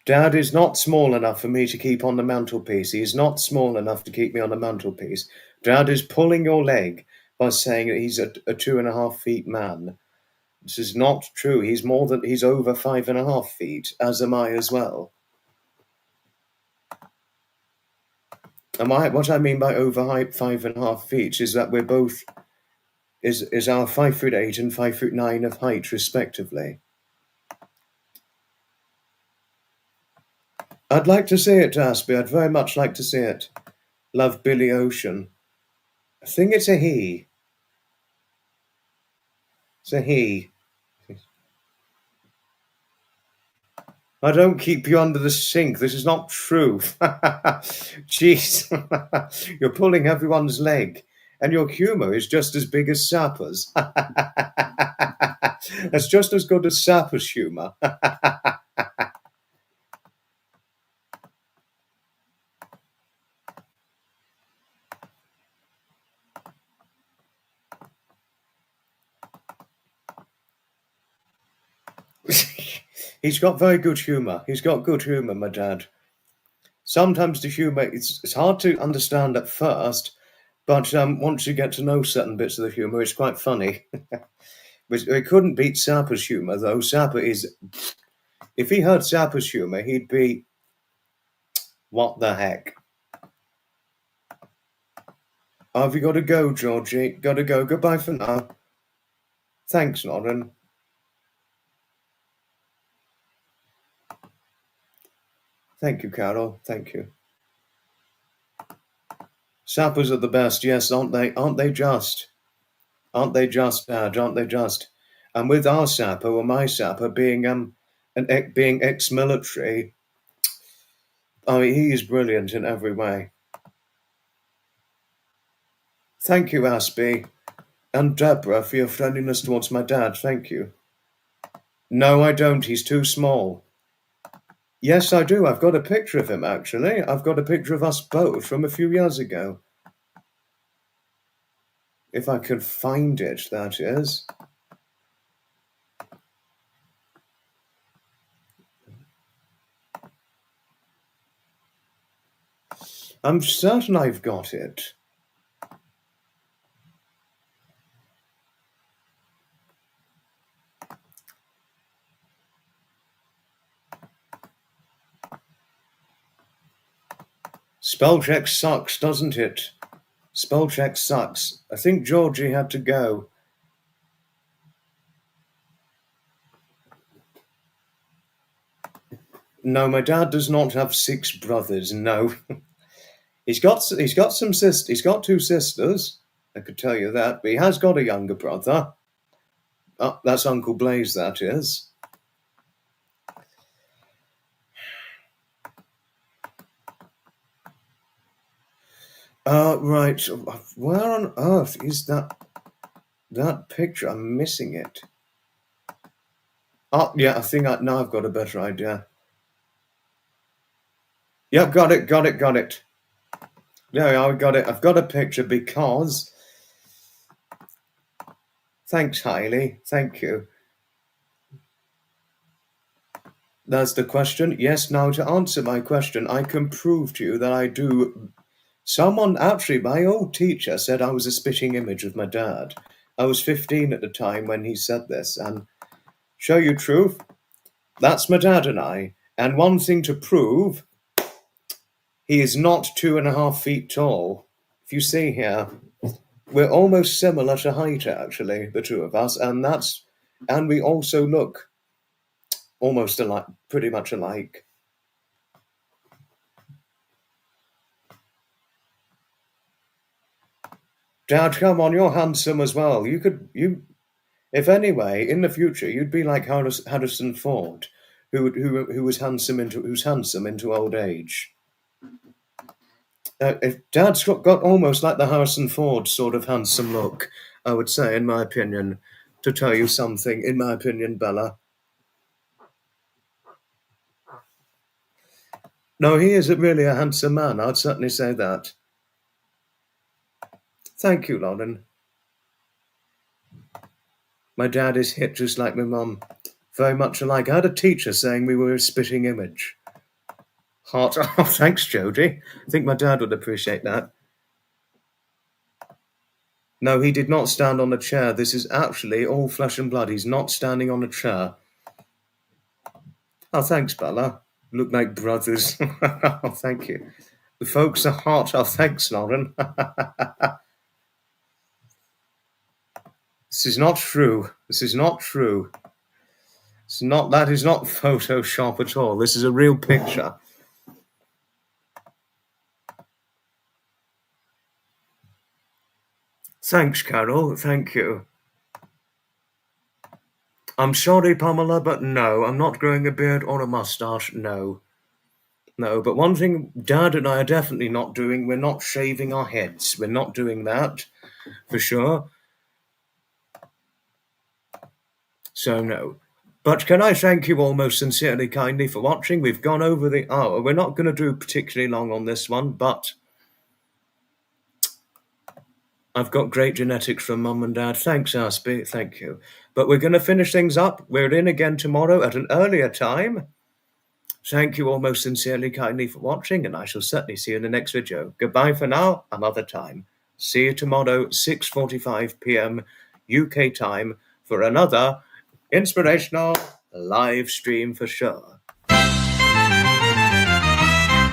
Dad is not small enough for me to keep on the mantelpiece. He is not small enough to keep me on the mantelpiece. Dad is pulling your leg by saying that he's a 2.5 feet man. This is not true. He's over 5.5 feet, as am I as well. What I mean by over 5.5 feet is that we're both is our 5'8" and 5'9" of height, respectively. I'd like to see it, Aspie. I'd very much like to see it. Love, Billy Ocean. I think it's a he. It's a he. I don't keep you under the sink. This is not true. Jeez. You're pulling everyone's leg. And your humour is just as big as Sapper's. That's just as good as Sapper's humour. He's got very good humour. He's got good humour, my dad. sometimes the humour, it's hard to understand at first, but once you get to know certain bits of the humour, it's quite funny. It couldn't beat Sapper's humour, though. Sapper is... If he heard Sapper's humour, he'd be... What the heck? Oh, have you got to go, Georgie? Got to go. Goodbye for now. Thanks, Lauren. Thank you, Carol. Thank you. Sappers are the best, yes, aren't they? Aren't they just? Aren't they just, Dad? Aren't they just? And with our sapper, or my sapper, being being ex-military, I mean, he is brilliant in every way. Thank you, Aspie, and Deborah, for your friendliness towards my dad. Thank you. No, I don't. He's too small. Yes, I do. I've got a picture of him, actually. I've got a picture of us both from a few years ago. If I can find it, that is. I'm certain I've got it. Spell check sucks, doesn't it? Spell check sucks. I think Georgie had to go. No, my dad does not have 6 brothers. No, he's got some sisters. He's got 2 sisters. I could tell you that, but he has got a younger brother. Oh, that's Uncle Blaze. That is. Right. Where on earth is that picture? I'm missing it. Oh, yeah. I think now I've got a better idea. Yep, got it. Yeah, I got it. I've got a picture because... Thanks, Hailey. Thank you. That's the question. Yes, now to answer my question, I can prove to you that I do... Someone, actually, my old teacher said I was a spitting image of my dad. I was 15 at the time when he said this, and show you truth, that's my dad and I. And one thing to prove, he is not 2.5 feet tall. If you see here, we're almost similar to height, actually, the two of us, and we also look almost alike, pretty much alike. Dad, come on, you're handsome as well. If anyway, in the future, you'd be like Harrison Ford, who's handsome into old age. If Dad's got almost like the Harrison Ford sort of handsome look, I would say, in my opinion, to tell you something, in my opinion, Bella. No, he is really a handsome man. I'd certainly say that. Thank you, Lauren. My dad is hit just like my mum. Very much alike. I had a teacher saying we were a spitting image. Heart. Oh, thanks, Jodie. I think my dad would appreciate that. No, he did not stand on a chair. This is actually all flesh and blood. He's not standing on a chair. Oh, thanks, Bella. Look like brothers. Oh, thank you. The folks are hot. Oh, thanks, Lauren. This is not true. That is not Photoshop at all. This is a real picture. Thanks, Carol. Thank you. I'm sorry, Pamela, but no, I'm not growing a beard or a mustache. No. No, but one thing Dad and I are definitely not doing, we're not shaving our heads. We're not doing that, for sure. So, no. But can I thank you all most sincerely, kindly for watching? We've gone over the hour. We're not going to do particularly long on this one, but I've got great genetics from Mum and Dad. Thanks, Aspie. Thank you. But we're going to finish things up. We're in again tomorrow at an earlier time. Thank you all most sincerely, kindly for watching, and I shall certainly see you in the next video. Goodbye for now, another time. See you tomorrow, 6:45 p.m. UK time, for another inspirational live stream for sure.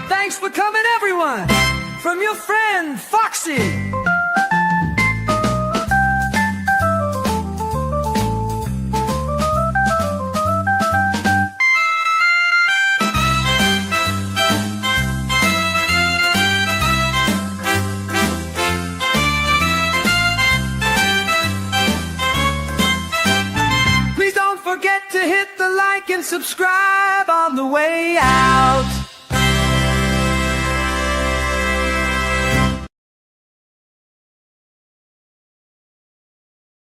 Thanks for coming, everyone, from your friend Foxy. Please don't forget to hit the like and subscribe on the way out.